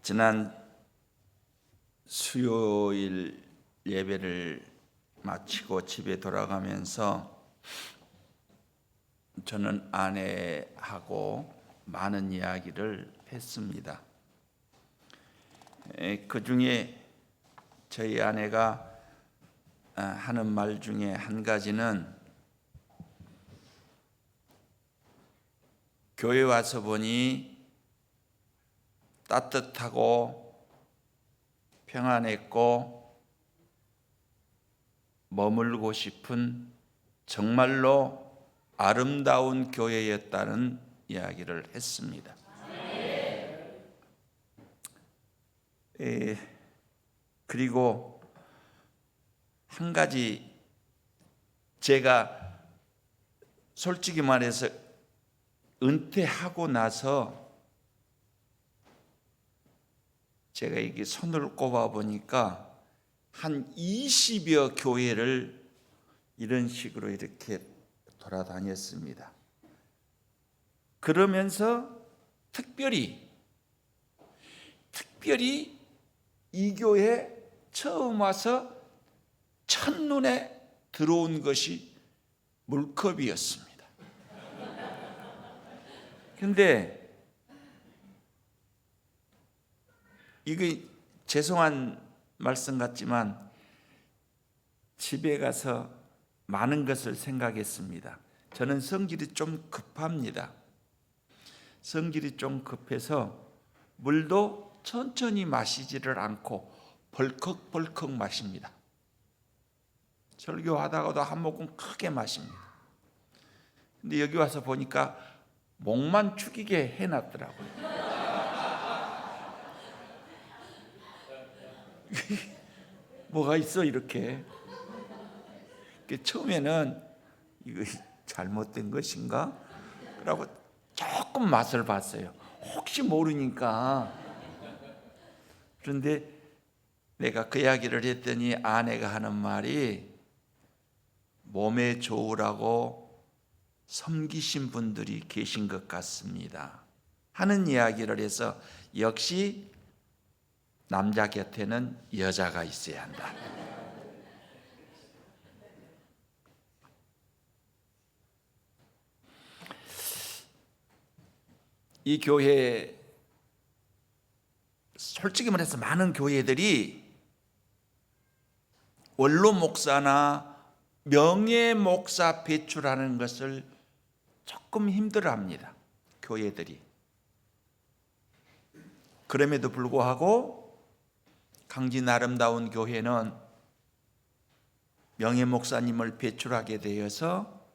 지난 수요일 예배를 마치고 집에 돌아가면서 저는 아내하고 많은 이야기를 했습니다. 그 중에 저희 아내가 하는 말 중에 한 가지는 교회 와서 보니 따뜻하고 평안했고 머물고 싶은 정말로 아름다운 교회였다는 이야기를 했습니다. 그리고 한 가지 제가 솔직히 말해서 은퇴하고 나서 제가 이게 손을 꼽아 보니까 한 20여 교회를 이런 식으로 이렇게 돌아다녔습니다. 그러면서 특별히 이 교회에 처음 와서 첫눈에 들어온 것이 물컵이었습니다. 근데 이게 죄송한 말씀 같지만 집에 가서 많은 것을 생각했습니다. 저는 성질이 좀 급합니다. 성질이 좀 급해서 물도 천천히 마시지를 않고 벌컥벌컥 마십니다. 설교하다가도 한 모금 크게 마십니다. 근데 여기 와서 보니까 목만 축이게 해놨더라고요. 뭐가 있어 이렇게. 처음에는 이거 잘못된 것인가? 라고 조금 맛을 봤어요. 혹시 모르니까. 그런데 내가 그 이야기를 했더니 아내가 하는 말이 몸에 좋으라고 섬기신 분들이 계신 것 같습니다 하는 이야기를 해서 역시 남자 곁에는 여자가 있어야 한다. 이 교회 솔직히 말해서 많은 교회들이 원로 목사나 명예 목사 배출하는 것을 조금 힘들어합니다. 교회들이. 그럼에도 불구하고 강진 아름다운 교회는 명예 목사님을 배출하게 되어서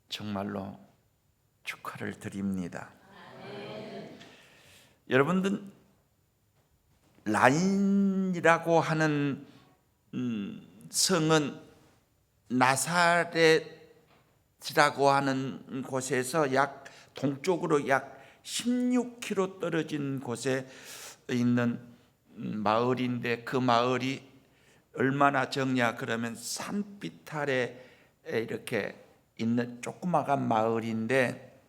정말로 축하를 드립니다. 여러분들 라인이라고 하는 성은 나사렛이라고 하는 곳에서 약 동쪽으로 약 16km 떨어진 곳에 있는 마을인데 그 마을이 얼마나 적냐 그러면 산빛 아래 이렇게 있는 조그마한 마을인데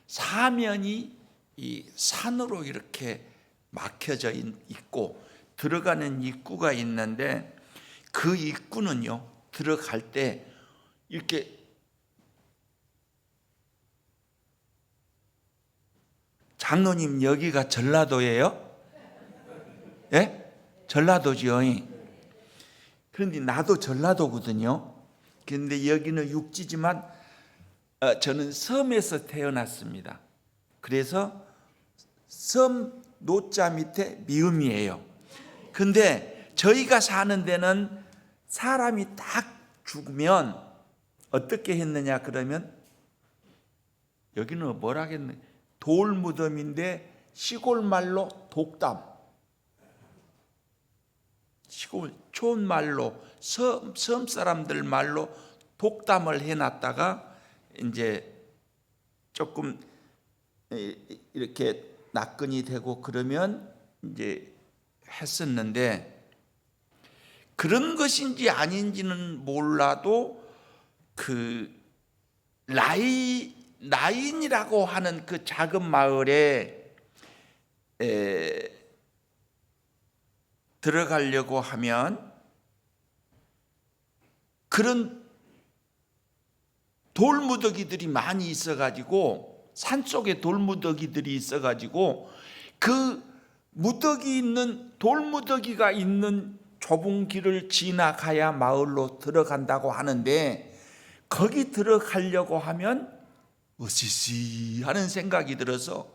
사면이 이 산으로 이렇게 막혀져 있고 들어가는 입구가 있는데 그 입구는요 들어갈 때 이렇게 장로님 여기가 전라도예요? 예? 전라도지요. 그런데 나도 전라도거든요. 그런데 여기는 육지지만 저는 섬에서 태어났습니다. 그래서 섬 노자 밑에 미음이에요. 근데 저희가 사는 데는 사람이 딱 죽으면 어떻게 했느냐 그러면 여기는 뭐라 하겠네 돌무덤인데 시골 말로 독담, 시골 촌말로 섬 사람들 말로 독담을 해놨다가 이제 조금 이렇게 낙근이 되고 그러면 이제 했었는데 그런 것인지 아닌지는 몰라도 그 라인이라고 하는 그 작은 마을에 들어가려고 하면 그런 돌무더기들이 많이 있어가지고, 산속에 돌무더기들이 있어가지고 그 무더기 있는, 돌무더기가 있는 좁은 길을 지나가야 마을로 들어간다고 하는데, 거기 들어가려고 하면 으시시 하는 생각이 들어서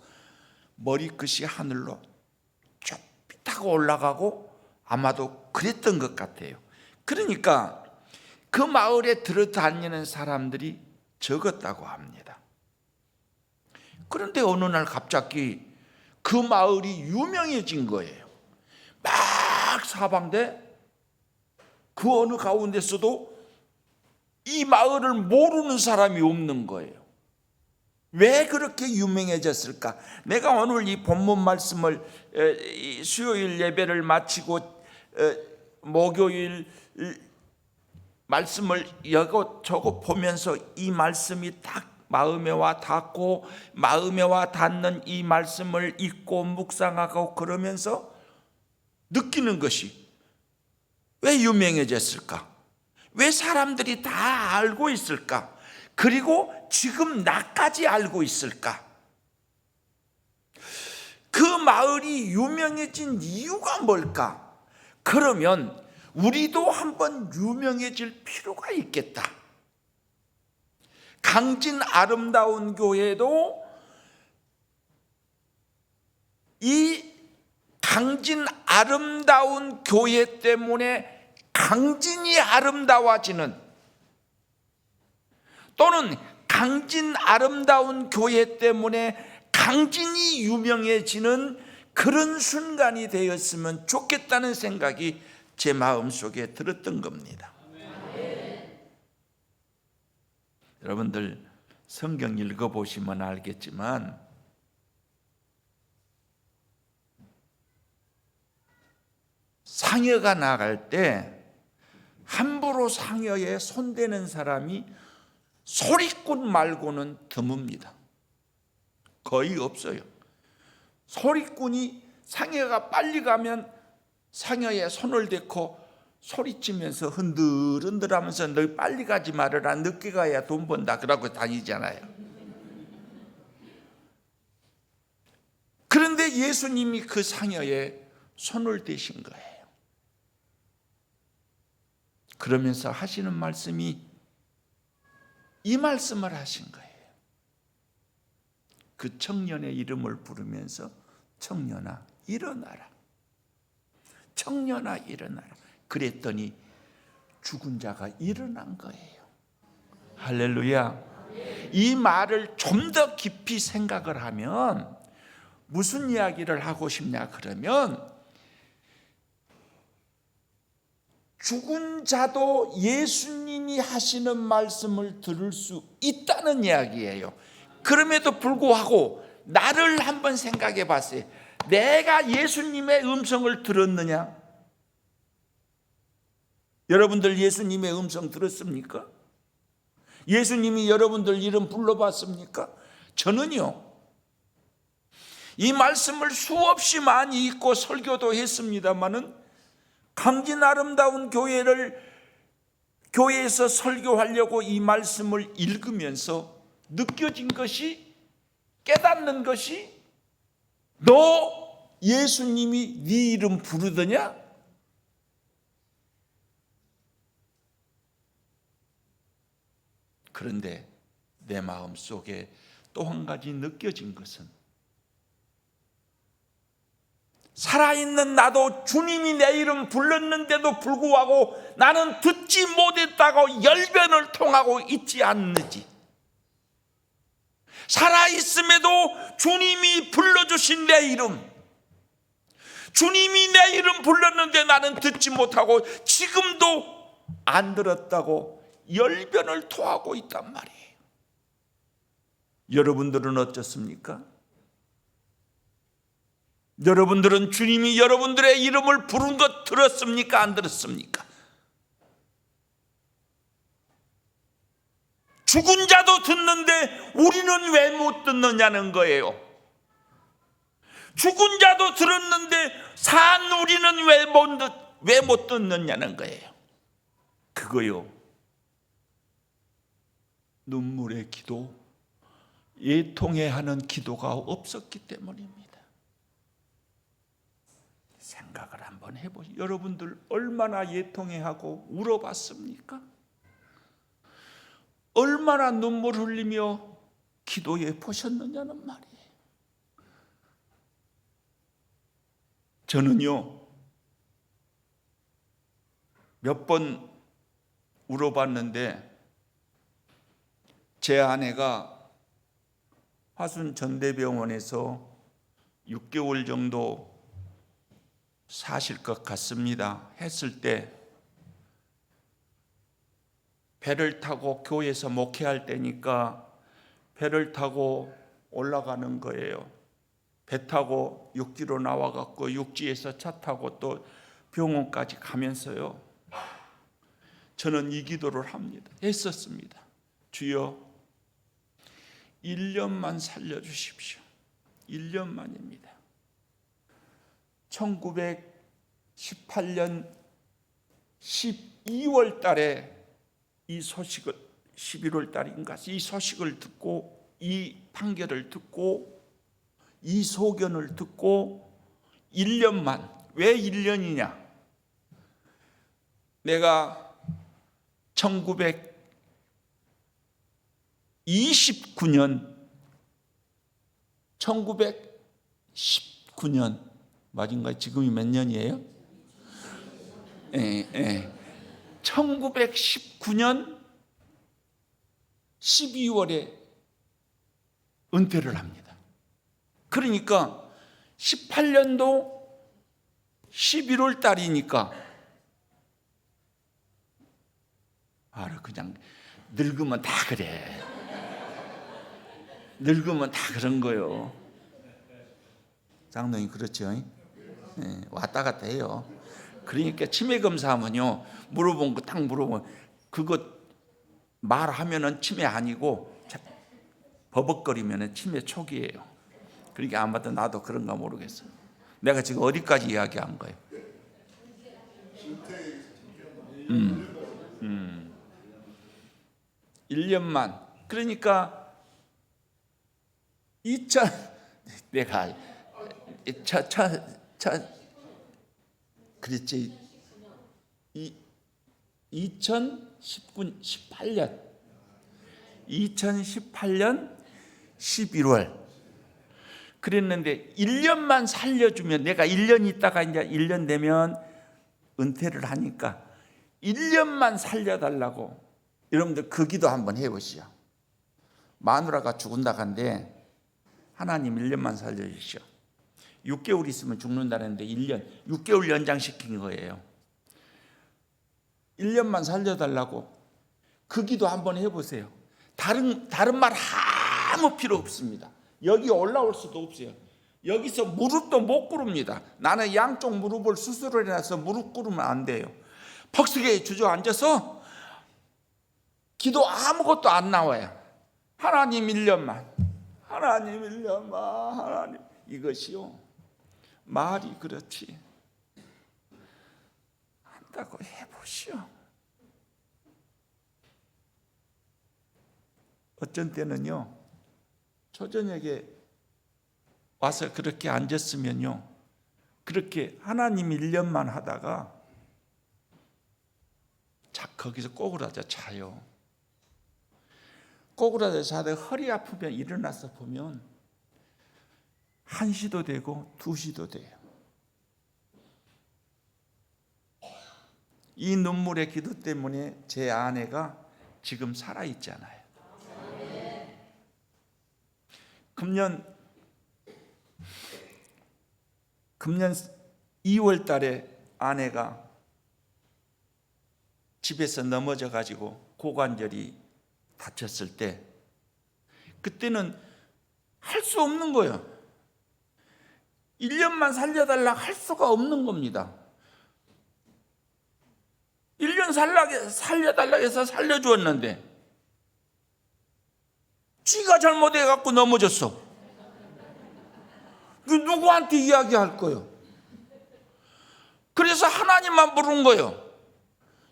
머리끝이 하늘로 쭉 타고 올라가고 아마도 그랬던 것 같아요. 그러니까 그 마을에 들어다니는 사람들이 적었다고 합니다. 그런데 어느 날 갑자기 그 마을이 유명해진 거예요. 막 사방대 그 어느 가운데서도 이 마을을 모르는 사람이 없는 거예요. 왜 그렇게 유명해졌을까? 내가 오늘 이 본문 말씀을 수요일 예배를 마치고 목요일 말씀을 이것저것 보면서 이 말씀이 딱 마음에 와 닿고, 마음에 와 닿는 이 말씀을 읽고 묵상하고 그러면서 느끼는 것이, 왜 유명해졌을까? 왜 사람들이 다 알고 있을까? 그리고 지금 나까지 알고 있을까? 그 마을이 유명해진 이유가 뭘까? 그러면 우리도 한번 유명해질 필요가 있겠다. 강진 아름다운 교회도 이 강진 아름다운 교회 때문에 강진이 아름다워지는, 또는 강진 아름다운 교회 때문에 강진이 유명해지는 그런 순간이 되었으면 좋겠다는 생각이 제 마음속에 들었던 겁니다. 여러분들 성경 읽어보시면 알겠지만 상여가 나갈 때 함부로 상여에 손대는 사람이 소리꾼 말고는 드뭅니다. 거의 없어요. 소리꾼이 상여가 빨리 가면 상여에 손을 대고 소리치면서 흔들흔들하면서 너 빨리 가지 말아라, 늦게 가야 돈 번다 그러고 다니잖아요. 그런데 예수님이 그 상여에 손을 대신 거예요. 그러면서 하시는 말씀이 이 말씀을 하신 거예요. 그 청년의 이름을 부르면서 청년아 일어나라, 청년아 일어나라. 그랬더니 죽은 자가 일어난 거예요. 할렐루야. 이 말을 좀 더 깊이 생각을 하면 무슨 이야기를 하고 싶냐 그러면, 죽은 자도 예수님이 하시는 말씀을 들을 수 있다는 이야기예요. 그럼에도 불구하고 나를 한번 생각해 봤어요. 내가 예수님의 음성을 들었느냐? 여러분들 예수님의 음성 들었습니까? 예수님이 여러분들 이름 불러봤습니까? 저는요, 이 말씀을 수없이 많이 읽고 설교도 했습니다마는 강진 아름다운 교회에서 설교하려고 이 말씀을 읽으면서 느껴진 것이, 깨닫는 것이, 너 예수님이 네 이름 부르더냐? 그런데 내 마음속에 또 한 가지 느껴진 것은, 살아있는 나도 주님이 내 이름 불렀는데도 불구하고 나는 듣지 못했다고 열변을 통하고 있지 않는지, 살아있음에도 주님이 불러주신 내 이름, 주님이 내 이름 불렀는데 나는 듣지 못하고 지금도 안 들었다고 열변을 토하고 있단 말이에요. 여러분들은 어떻습니까? 여러분들은 주님이 여러분들의 이름을 부른 것 들었습니까? 안 들었습니까? 죽은 자도 듣는데 우리는 왜 못 듣느냐는 거예요. 죽은 자도 들었는데 산 우리는 왜 못 듣느냐는 거예요. 그거요, 눈물의 기도, 예통해 하는 기도가 없었기 때문입니다. 생각을 한번 해보세요. 여러분들 얼마나 예통해 하고 울어봤습니까? 얼마나 눈물 흘리며 기도해 보셨느냐는 말이에요. 저는요, 몇 번 울어봤는데 제 아내가 화순 전대병원에서 6개월 정도 사실 것 같습니다 했을 때, 배를 타고 교회에서 목회할 때니까 배를 타고 올라가는 거예요. 배 타고 육지로 나와갖고 육지에서 차 타고 또 병원까지 가면서요, 저는 이 기도를 했었습니다. 주여, 1년만 살려주십시오. 1년만입니다. 1918년 12월 달에 이 소식을, 11월 달인가 이 소식을 듣고, 이 판결을 듣고, 이 소견을 듣고 1년만, 왜 1년이냐? 내가 1919년 맞은가요? 지금이 몇 년이에요? 1919년 12월에 은퇴를 합니다. 그러니까 18년도 11월 달이니까 그냥 늙으면 다 그래. 늙으면 다 그런 거요. 장로님 그렇죠? 왔다 갔다 해요. 그러니까 치매 검사하면요, 물어본 거 딱 물어보면 그거 말하면은 치매 아니고 버벅거리면은 치매 초기예요. 그러니까 아마도 나도 그런가 모르겠어. 내가 지금 어디까지 이야기한 거예요? 1년만. 그러니까 내가 그랬지. 2018년 11월 그랬는데 1년만 살려주면, 내가 1년 있다가 이제 1년 되면 은퇴를 하니까 1년만 살려달라고. 여러분들 그 기도 한번 해보시죠. 마누라가 죽은다 한데 하나님 1년만 살려주시오. 6개월 있으면 죽는다는데 1년, 6개월 연장시킨 거예요. 1년만 살려달라고 그 기도 한번 해보세요. 다른 말 아무 필요 없습니다. 여기 올라올 수도 없어요. 여기서 무릎도 못 꿇습니다. 나는 양쪽 무릎을 수술을 해서 무릎 꿇으면 안 돼요. 퍽석에 주저앉아서 기도 아무것도 안 나와요. 하나님 1년만, 하나님 1년만, 하나님. 이것이요, 말이 그렇지 한다고 해보시오. 어쩐 때는요, 초저녁에 와서 그렇게 앉았으면요, 그렇게 하나님 1년만 하다가 거기서 꼬꾸라져 자요. 꼬꾸라져 자다가 허리 아프면 일어나서 보면 1시도 되고 2시도 돼요. 이 눈물의 기도 때문에 제 아내가 지금 살아있잖아요. 금년 2월 달에 아내가 집에서 넘어져 가지고 고관절이 다쳤을 때, 그때는 할 수 없는 거예요. 1년만 살려달라 할 수가 없는 겁니다. 1년 살려달라 해서 살려주었는데 쥐가 잘못해갖고 넘어졌어. 누구한테 이야기할 거예요? 그래서 하나님만 부른 거예요.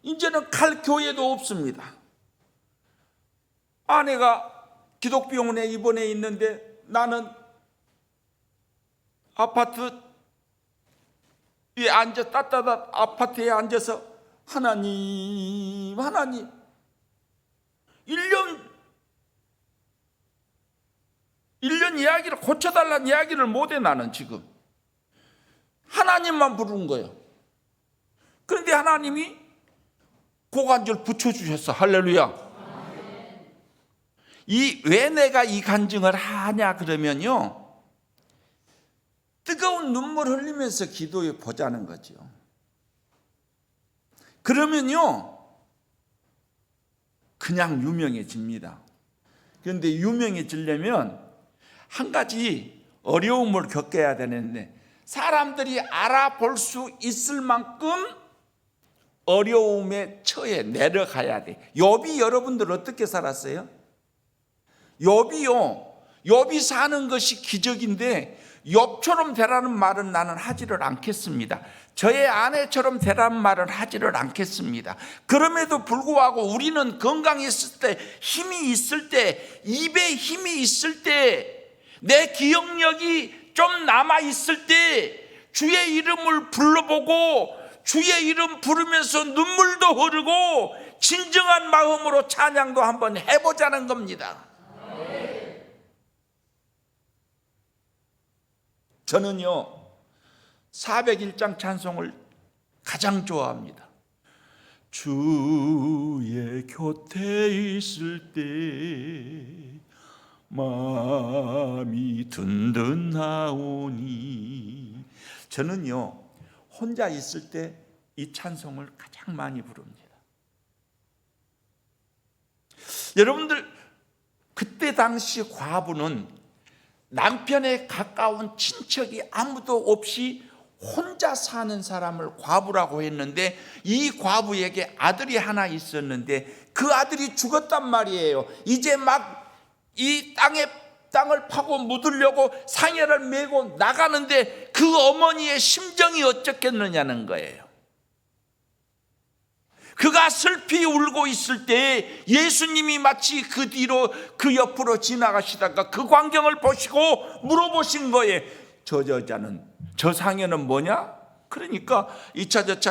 이제는 갈 교회도 없습니다. 아내가 기독병원에 입원해 있는데 나는 아파트에 앉아 따뜻한 아파트에 앉아서 하나님 1년 이야기를 고쳐달라는 이야기를 못해. 나는 지금 하나님만 부른 거예요. 그런데 하나님이 고관절 붙여주셨어. 할렐루야. 왜 내가 이 간증을 하냐 그러면요, 뜨거운 눈물 흘리면서 기도해 보자는 거죠. 그러면요 그냥 유명해집니다. 그런데 유명해지려면 한 가지 어려움을 겪어야 되는데, 사람들이 알아볼 수 있을 만큼 어려움에 처해 내려가야 돼. 욥이 여러분들 어떻게 살았어요? 욥이 사는 것이 기적인데, 욥처럼 되라는 말은 나는 하지를 않겠습니다. 저의 아내처럼 되라는 말은 하지를 않겠습니다. 그럼에도 불구하고 우리는 건강했을 때, 힘이 있을 때, 입에 힘이 있을 때, 내 기억력이 좀 남아있을 때 주의 이름을 불러보고 주의 이름 부르면서 눈물도 흐르고 진정한 마음으로 찬양도 한번 해보자는 겁니다. 저는요 401장 찬송을 가장 좋아합니다. 주의 곁에 있을 때 마음이 든든하오니. 저는요 혼자 있을 때 이 찬송을 가장 많이 부릅니다. 여러분들, 그때 당시 과부는 남편에 가까운 친척이 아무도 없이 혼자 사는 사람을 과부라고 했는데, 이 과부에게 아들이 하나 있었는데 그 아들이 죽었단 말이에요. 이제 막 이 땅을 파고 묻으려고 상해를 메고 나가는데 그 어머니의 심정이 어떻겠느냐는 거예요. 그가 슬피 울고 있을 때 예수님이 마치 그 뒤로 그 옆으로 지나가시다가 그 광경을 보시고 물어보신 거예요. 저 여자는, 저 상해는 뭐냐? 그러니까 2차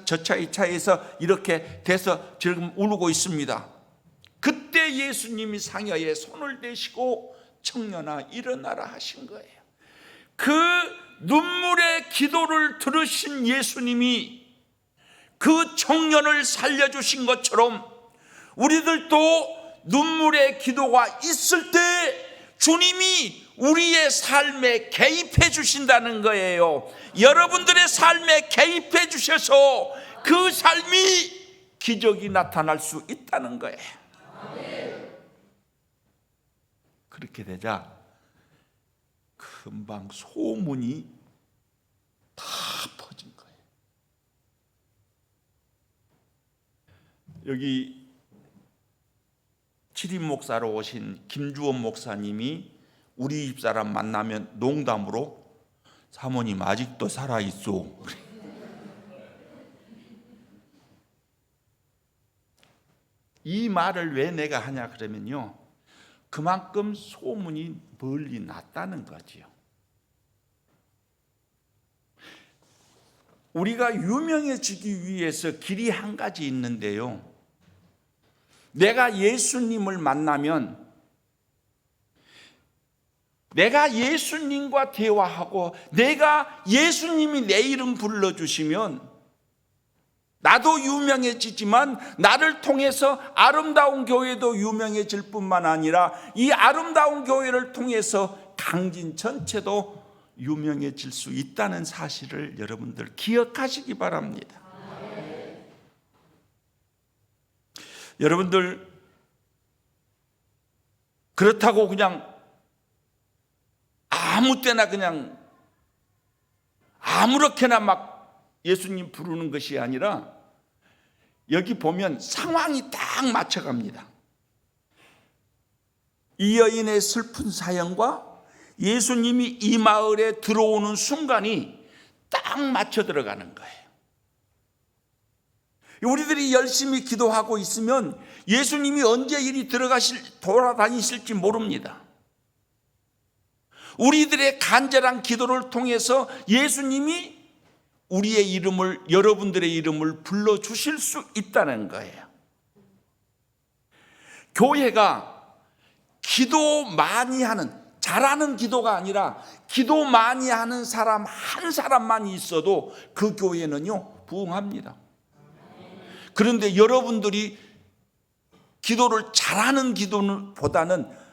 저차 2차에서 이렇게 돼서 지금 울고 있습니다. 그때 예수님이 상여에 손을 대시고 청년아 일어나라 하신 거예요. 그 눈물의 기도를 들으신 예수님이 그 청년을 살려주신 것처럼 우리들도 눈물의 기도가 있을 때 주님이 우리의 삶에 개입해 주신다는 거예요. 여러분들의 삶에 개입해 주셔서 그 삶이 기적이 나타날 수 있다는 거예요. 그렇게 되자 금방 소문이 다 퍼진 거예요. 여기 치림 목사로 오신 김주원 목사님이 우리 집사람 만나면 농담으로 사모님 아직도 살아있어. 이 말을 왜 내가 하냐 그러면요, 그만큼 소문이 멀리 났다는 거지요. 우리가 유명해지기 위해서 길이 한 가지 있는데요, 내가 예수님을 만나면 내가 예수님과 대화하고 내가 예수님이 내 이름 불러주시면 나도 유명해지지만 나를 통해서 아름다운 교회도 유명해질 뿐만 아니라 이 아름다운 교회를 통해서 강진 전체도 유명해질 수 있다는 사실을 여러분들 기억하시기 바랍니다. 여러분들, 그렇다고 그냥 아무 때나 그냥 아무렇게나 막 예수님 부르는 것이 아니라 여기 보면 상황이 딱 맞춰갑니다. 이 여인의 슬픈 사연과 예수님이 이 마을에 들어오는 순간이 딱 맞춰 들어가는 거예요. 우리들이 열심히 기도하고 있으면 예수님이 언제 이리 돌아다니실지 모릅니다. 우리들의 간절한 기도를 통해서 예수님이 우리의 이름을, 여러분들의 이름을 불러주실 수 있다는 거예요. 교회가 기도 많이 하는, 잘하는 기도가 아니라 기도 많이 하는 사람 한 사람만 있어도 그 교회는요 부흥합니다. 그런데 여러분들이 기도를 잘하는 기도보다는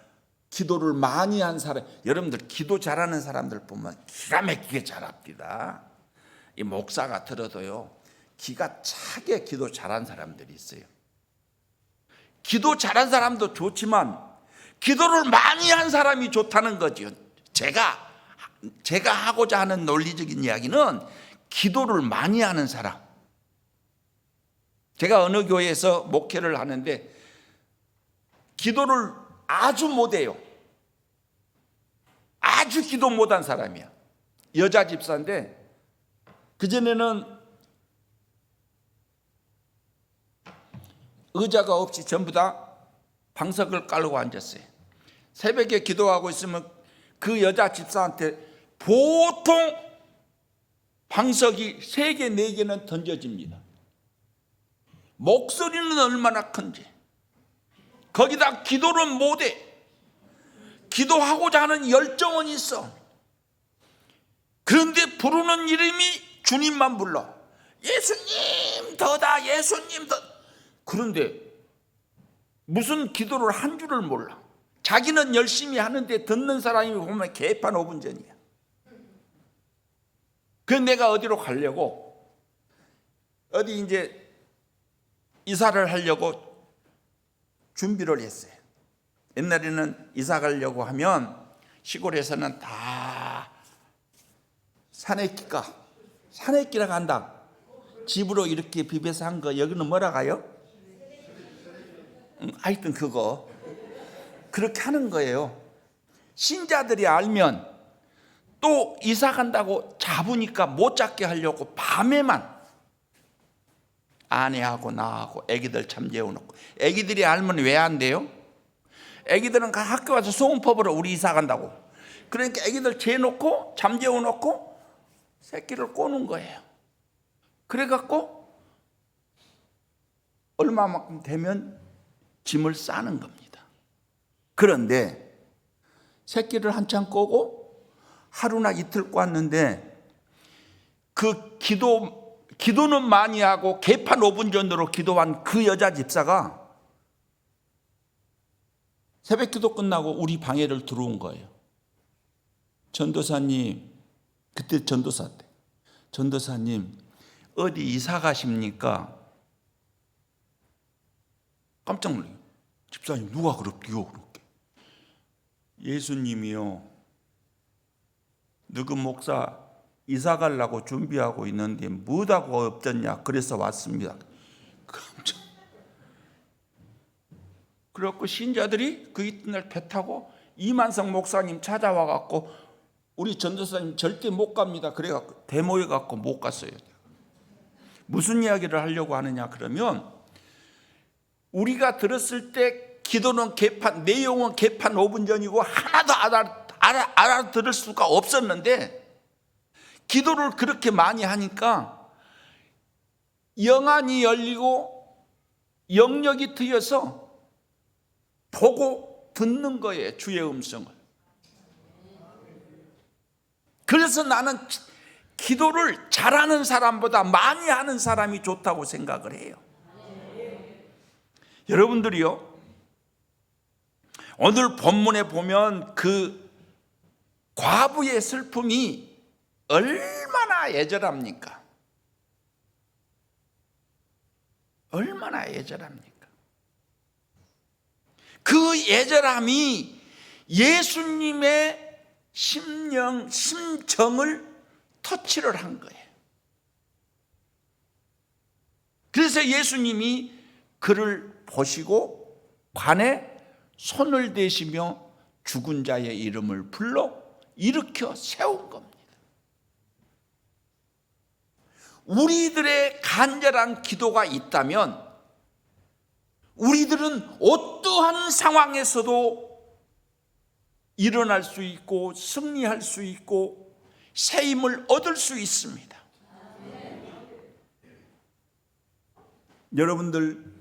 기도를 많이 한 사람, 여러분들 기도 잘하는 사람들 보면 기가 막히게 잘합니다. 이 목사가 들어도요 기가 차게 기도 잘한 사람들이 있어요. 기도 잘한 사람도 좋지만 기도를 많이 한 사람이 좋다는 거죠. 제가 하고자 하는 논리적인 이야기는 기도를 많이 하는 사람. 제가 어느 교회에서 목회를 하는데 기도를 아주 못해요. 아주 기도 못한 사람이야. 여자 집사인데 그전에는 의자가 없이 전부 다 방석을 깔고 앉았어요. 새벽에 기도하고 있으면 그 여자 집사한테 보통 방석이 3개, 4개는 던져집니다. 목소리는 얼마나 큰지. 거기다 기도를 못해. 기도하고자 하는 열정은 있어. 그런데 부르는 이름이 주님만 불러. 예수님 더다, 예수님 더. 그런데 무슨 기도를 한 줄을 몰라. 자기는 열심히 하는데 듣는 사람이 보면 개판 5분 전이야. 그래서 내가 어디로 가려고, 어디 이제 이사를 하려고 준비를 했어요. 옛날에는 이사 가려고 하면 시골에서는 다 산에끼라 간다. 집으로 이렇게 비벼서 한 거, 여기는 뭐라 가요? 하여튼 그거 그렇게 하는 거예요. 신자들이 알면 또 이사 간다고 잡으니까 못 잡게 하려고 밤에만 아내하고 나하고 애기들 잠재워놓고, 애기들이 알면 왜 안 돼요? 애기들은 학교 가서 소음 퍼부러 우리 이사 간다고. 그러니까 애기들 재놓고 잠재워놓고 새끼를 꼬는 거예요. 그래갖고 얼마만큼 되면 짐을 싸는 겁니다. 그런데 새끼를 한참 꼬고 하루나 이틀 꼬았는데 그 기도는 많이 하고 개판 5분 전으로 기도한 그 여자 집사가 새벽 기도 끝나고 우리 방에를 들어온 거예요. 전도사님, 그때 전도사 때, 전도사님 어디 이사 가십니까? 깜짝 놀래요. 집사님 누가 그렇게요? 그렇게. 예수님이요, 너그 목사 이사 가려고 준비하고 있는데 뭐다고 없었냐, 그래서 왔습니다. 깜짝. 그래갖고 신자들이 그 이튿날 배 타고 이만성 목사님 찾아와 갖고 우리 전도사님 절대 못 갑니다. 그래갖고 대모해 갖고 못 갔어요. 무슨 이야기를 하려고 하느냐 그러면, 우리가 들었을 때 기도는 개판, 내용은 개판 5분 전이고 하나도 알아들을 수가 없었는데 기도를 그렇게 많이 하니까 영안이 열리고 영역이 트여서 보고 듣는 거예요, 주의 음성을. 그래서 나는 기도를 잘하는 사람보다 많이 하는 사람이 좋다고 생각을 해요. 여러분들이요, 오늘 본문에 보면 그 과부의 슬픔이 얼마나 애절합니까? 얼마나 애절합니까? 그 애절함이 예수님의 심정을 터치를 한 거예요. 그래서 예수님이 그를 보시고 관에 손을 대시며 죽은 자의 이름을 불러 일으켜 세운 겁니다. 우리들의 간절한 기도가 있다면 우리들은 어떠한 상황에서도 일어날 수 있고 승리할 수 있고 새 힘을 얻을 수 있습니다. 여러분들,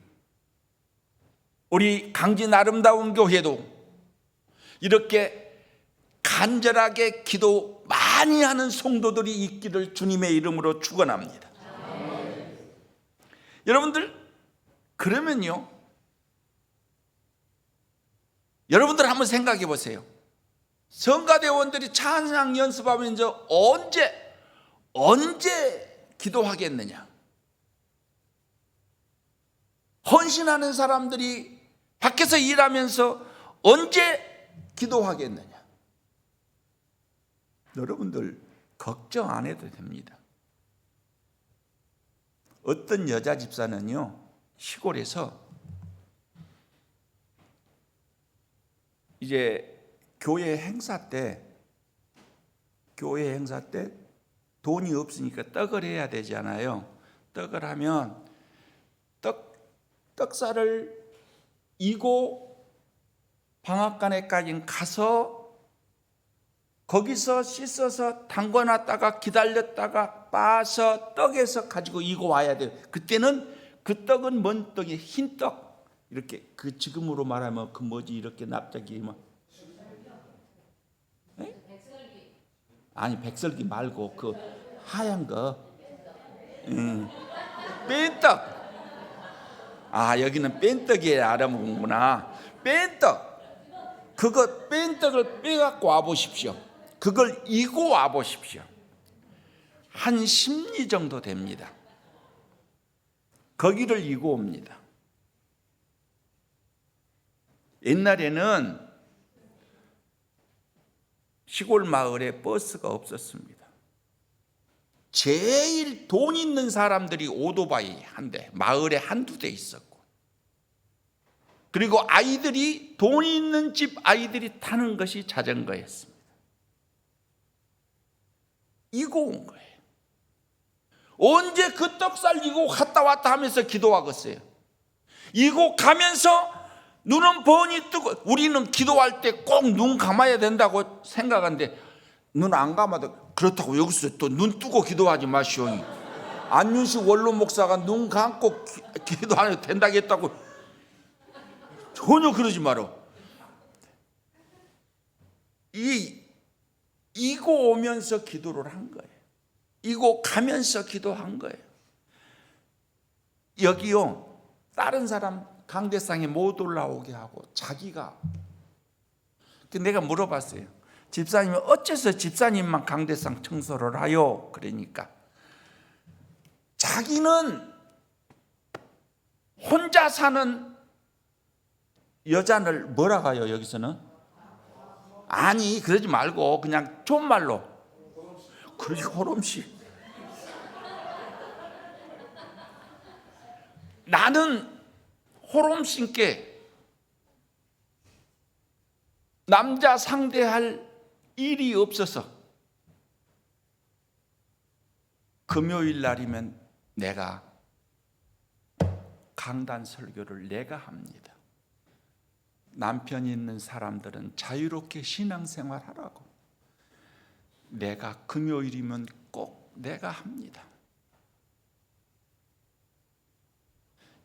우리 강진 아름다운 교회도 이렇게 간절하게 기도 많이 하는 성도들이 있기를 주님의 이름으로 축원합니다. 여러분들, 그러면요, 여러분들 한번 생각해 보세요. 성가대원들이 찬양 연습하면서 언제 기도하겠느냐? 헌신하는 사람들이 밖에서 일하면서 언제 기도하겠느냐? 여러분들 걱정 안 해도 됩니다. 어떤 여자 집사는요, 시골에서 이제 교회 행사 때 돈이 없으니까 떡을 해야 되잖아요. 떡을 하면 떡살을 이고 방앗간에까지 가서 거기서 씻어서 담궈놨다가 기다렸다가 빻아서 떡에서 가지고 이고 와야 돼요. 그때는 그 떡은 뭔 떡이 흰떡, 이렇게 그 지금으로 말하면 그 뭐지, 이렇게 납작이 뭐, 아니 백설기 말고 그 하얀 거, 뺀떡. 아, 여기는 뺀떡이 알아먹는구나. 뺀떡. 그거 뺀떡을 빼갖고 와보십시오. 그걸 이고 와보십시오. 한 10리 정도 됩니다. 거기를 이고 옵니다. 옛날에는 시골 마을에 버스가 없었습니다. 제일 돈 있는 사람들이 오토바이 한 대, 마을에 한두 대 있었고, 그리고 아이들이, 돈 있는 집 아이들이 타는 것이 자전거였습니다. 이고 온 거예요. 언제 그 떡살 이고 갔다 왔다 하면서 기도하겠어요? 이고 가면서 눈은 뻔히 뜨고, 우리는 기도할 때 꼭 눈 감아야 된다고 생각하는데 눈 안 감아도 그렇다고 여기서 또 눈 뜨고 기도하지 마시오. 안윤식 원로 목사가 눈 감고 기도 안 해도 된다고 했다고, 전혀 그러지 마라. 이고 오면서 기도를 한 거예요. 이고 가면서 기도한 거예요. 여기요, 다른 사람 강대상에 못 올라오게 하고 자기가, 내가 물어봤어요. 집사님이 어째서 집사님만 강대상 청소를 하요? 그러니까 자기는 혼자 사는 여자를 뭐라 가요? 여기서는? 아니, 그러지 말고 그냥 존말로, 그러지, 호름씨. 나는 호름씨께 남자 상대할 일이 없어서 금요일 날이면 내가 강단 설교를 내가 합니다. 남편이 있는 사람들은 자유롭게 신앙생활하라고 내가 금요일이면 꼭 내가 합니다.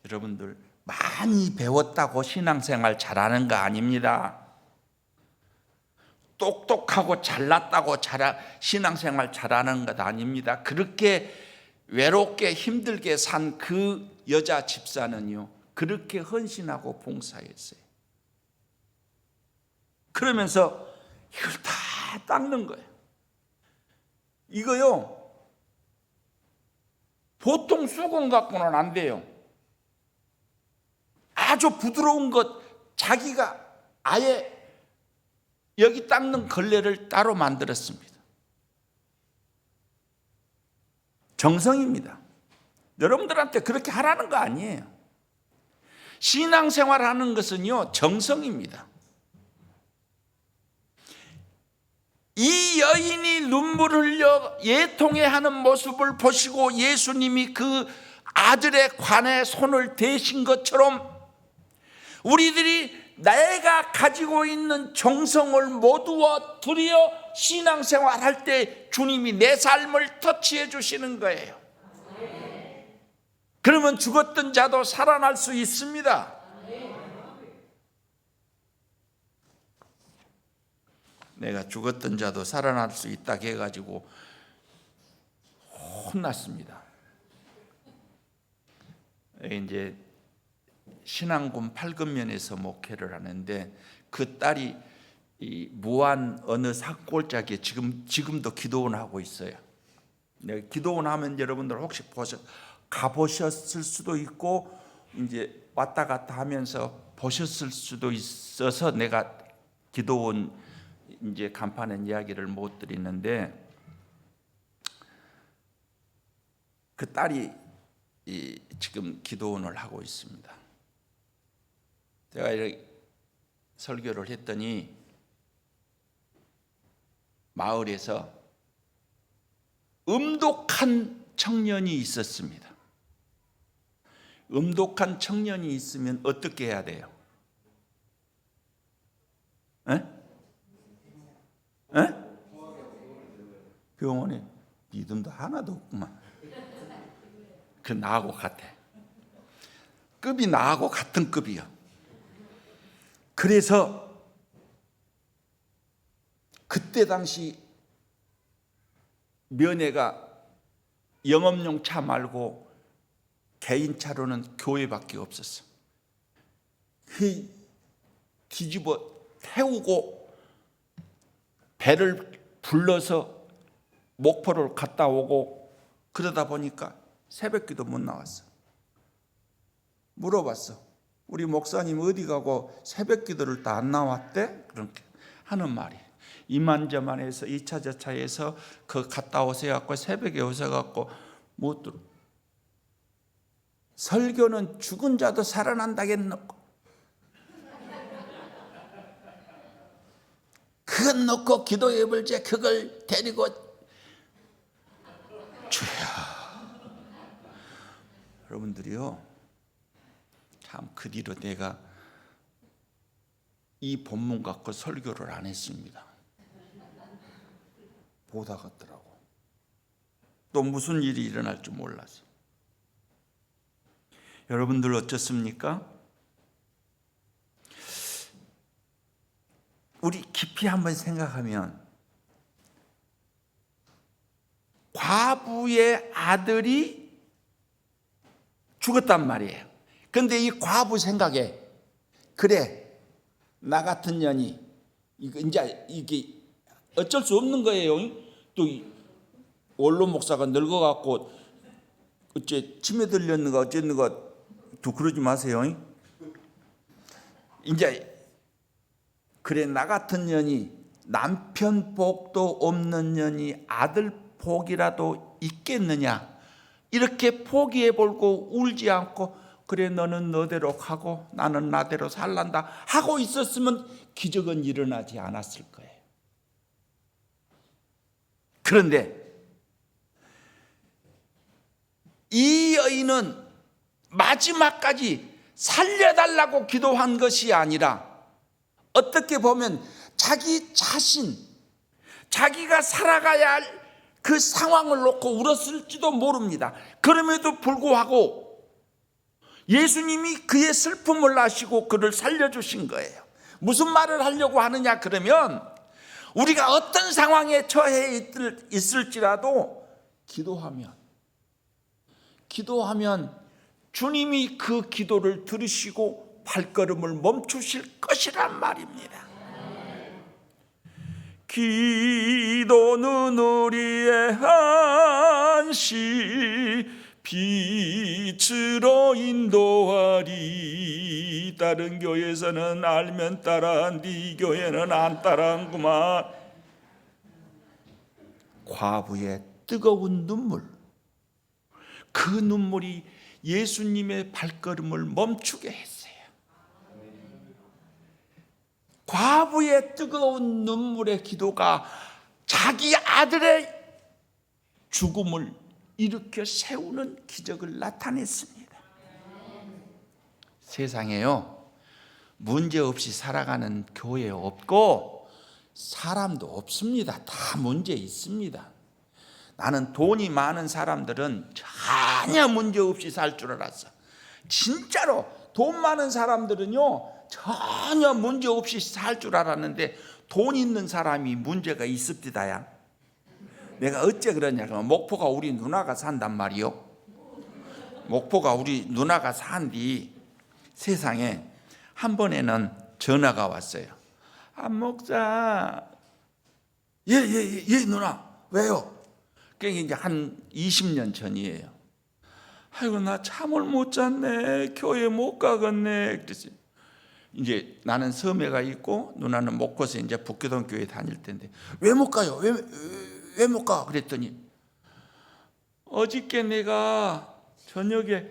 여러분들, 많이 배웠다고 신앙생활 잘하는 거 아닙니다. 똑똑하고 잘났다고 신앙생활 잘하는 것 아닙니다. 그렇게 외롭게 힘들게 산 그 여자 집사는요, 그렇게 헌신하고 봉사했어요. 그러면서 이걸 다 닦는 거예요. 이거요, 보통 수건 갖고는 안 돼요. 아주 부드러운 것, 자기가 아예 여기 닦는 걸레를 따로 만들었습니다. 정성입니다. 여러분들한테 그렇게 하라는 거 아니에요. 신앙생활 하는 것은요, 정성입니다. 이 여인이 눈물 흘려 애통해하는 모습을 보시고 예수님이 그 아들의 관에 손을 대신 것처럼 우리들이 내가 가지고 있는 정성을 모두어 들여 신앙생활할 때 주님이 내 삶을 터치해 주시는 거예요. 그러면 죽었던 자도 살아날 수 있습니다. 내가 죽었던 자도 살아날 수 있다 해가지고 혼났습니다. 이제 신앙군 8금면에서 목회를 하는데 그 딸이 이 무안 어느 산골짜기에 지금도 기도원 하고 있어요. 기도원 하면 여러분들 혹시 가보셨을 수도 있고 이제 왔다 갔다 하면서 보셨을 수도 있어서 내가 기도원 이제 간판에 이야기를 못 드리는데 그 딸이 지금 기도원을 하고 있습니다. 제가 이렇게 설교를 했더니 마을에서 음독한 청년이 있었습니다. 음독한 청년이 있으면 어떻게 해야 돼요? 병원에 믿음도 하나도 없구만. 그 나하고 같아. 급이 나하고 같은 급이야. 그래서 그때 당시 면회가 영업용 차 말고 개인차로는 교회밖에 없었어. 뒤집어 태우고 배를 불러서 목포를 갔다 오고 그러다 보니까 새벽기도 못 나왔어. 물어봤어. 우리 목사님 어디 가고 새벽기도를 다 안 나왔대? 그렇게 하는 말이. 이만저만해서 2차 저차에서 그 갔다 오세요 갖고 새벽에 오셔 갖고 못 들어. 설교는 죽은 자도 살아난다겠노. 그건 놓고 기도해 볼지 그걸 데리고 주야. 여러분들이요, 참 그 뒤로 내가 이 본문 갖고 설교를 안 했습니다. 보다 같더라고. 또 무슨 일이 일어날 줄 몰라서. 여러분들 어떻습니까? 우리 깊이 한번 생각하면 과부의 아들이 죽었단 말이에요. 그런데 이 과부 생각에 그래 나 같은 년이 이제 이게 어쩔 수 없는 거예요. 또 원로 목사가 늙어갖고 어째 치매 들렸는가 어쨌는가 또 그러지 마세요. 이제 그래 나 같은 년이 남편 복도 없는 년이 아들 복이라도 있겠느냐 이렇게 포기해 볼고 울지 않고 그래 너는 너대로 가고 나는 나대로 살란다 하고 있었으면 기적은 일어나지 않았을 거예요. 그런데 이 여인은 마지막까지 살려달라고 기도한 것이 아니라 어떻게 보면 자기 자신, 자기가 살아가야 할 그 상황을 놓고 울었을지도 모릅니다. 그럼에도 불구하고 예수님이 그의 슬픔을 아시고 그를 살려주신 거예요. 무슨 말을 하려고 하느냐 그러면 우리가 어떤 상황에 처해 있을지라도 기도하면 주님이 그 기도를 들으시고 발걸음을 멈추실 것이란 말입니다. 기도는 우리의 안시 빛으로 인도하리. 다른 교회에서는 알면 따라한디 교회는 안 따라한구만. 과부의 뜨거운 눈물, 그 눈물이 예수님의 발걸음을 멈추게 했어요. 과부의 뜨거운 눈물의 기도가 자기 아들의 죽음을 일으켜 세우는 기적을 나타냈습니다. 세상에요, 문제없이 살아가는 교회 없고 사람도 없습니다. 다 문제 있습니다. 나는 돈이 많은 사람들은 전혀 문제없이 살 줄 알았어. 진짜로 돈 많은 사람들은요 전혀 문제없이 살 줄 알았는데, 돈 있는 사람이 문제가 있습니다야. 내가 어째 그러냐 그러면, 목포가 우리 누나가 산단 말이요. 목포가 우리 누나가 산뒤 세상에 한 번에는 전화가 왔어요. 안 목사. 예 누나. 왜요? 그게 이제 한 20년 전이에요. 아이고 나 잠을 못 잤네. 교회 못 가겠네. 그랬어요. 이제 나는 섬에가 있고 누나는 목포에서 이제 북교동 교회 다닐 텐데, 왜 못 가요? 왜 못 가? 그랬더니, 어저께 내가 저녁에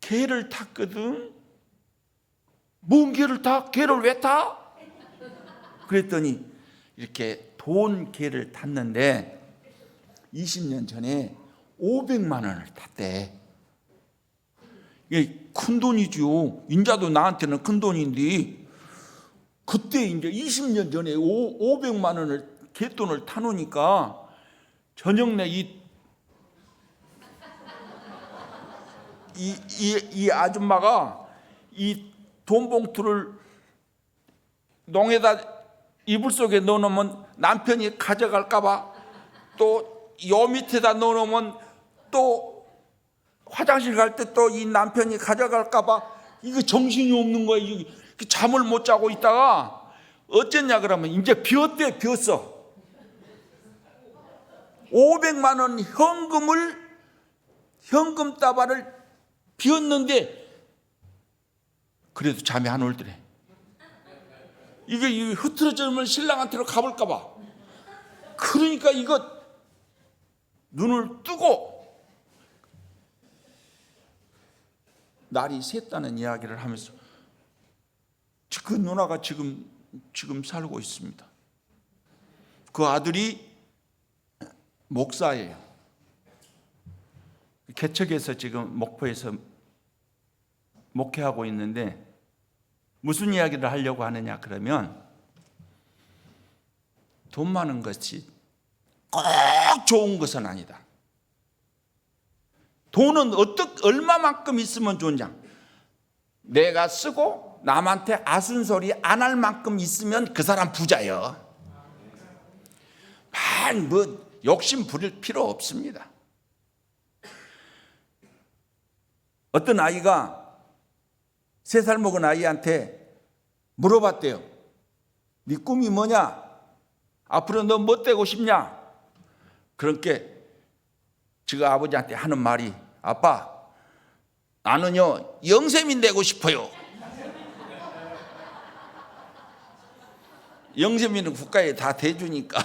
개를 탔거든. 뭔 개를 타? 개를 왜 타? 그랬더니 이렇게 돈 개를 탔는데 20년 전에 500만 원을 탔대. 이게 큰 돈이죠. 인자도 나한테는 큰 돈인데, 그때 이제 20년 전에 500만 원을 개돈을 타놓으니까 저녁 내 이 아줌마가 이 돈 봉투를 농에다 이불 속에 넣어놓으면 남편이 가져갈까봐, 또 요 밑에다 넣어놓으면 또 화장실 갈 때 또 이 남편이 가져갈까봐, 이거 정신이 없는 거야. 잠을 못 자고 있다가 어쨌냐 그러면 이제 비었대. 비었어. 500만 원 현금 다발을 비웠는데 그래도 잠이 안 올더래. 이게 흐트러지면 신랑한테로 가볼까봐. 그러니까 이거 눈을 뜨고 날이 샜다는 이야기를 하면서 그 누나가 지금 살고 있습니다. 그 아들이 목사예요. 개척에서 지금 목포에서 목회하고 있는데, 무슨 이야기를 하려고 하느냐 그러면, 돈 많은 것이 꼭 좋은 것은 아니다. 돈은 얼마만큼 있으면 좋냐? 내가 쓰고 남한테 아순소리 안 할 만큼 있으면 그 사람 부자요. 뭐 욕심 부릴 필요 없습니다. 어떤 아이가 3살 먹은 아이한테 물어봤대요. 네 꿈이 뭐냐? 앞으로 너 뭐 되고 싶냐? 그러니까 지가 아버지한테 하는 말이, 아빠 나는요 영세민 되고 싶어요. 영세민은 국가에 다 대주니까.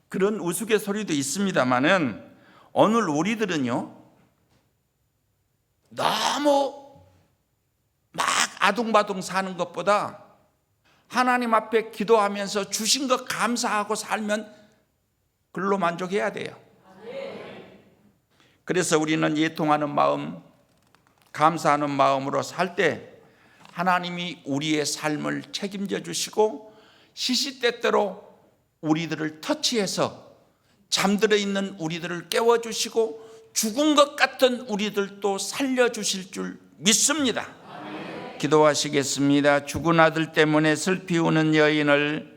그런 우스갯소리도 있습니다마는, 오늘 우리들은요 너무 막 아둥바둥 사는 것보다 하나님 앞에 기도하면서 주신 것 감사하고 살면 그걸로 만족해야 돼요. 그래서 우리는 예통하는 마음, 감사하는 마음으로 살 때 하나님이 우리의 삶을 책임져 주시고, 시시때때로 우리들을 터치해서 잠들어 있는 우리들을 깨워주시고, 죽은 것 같은 우리들도 살려주실 줄 믿습니다. 기도하시겠습니다. 죽은 아들 때문에 슬피 우는 여인을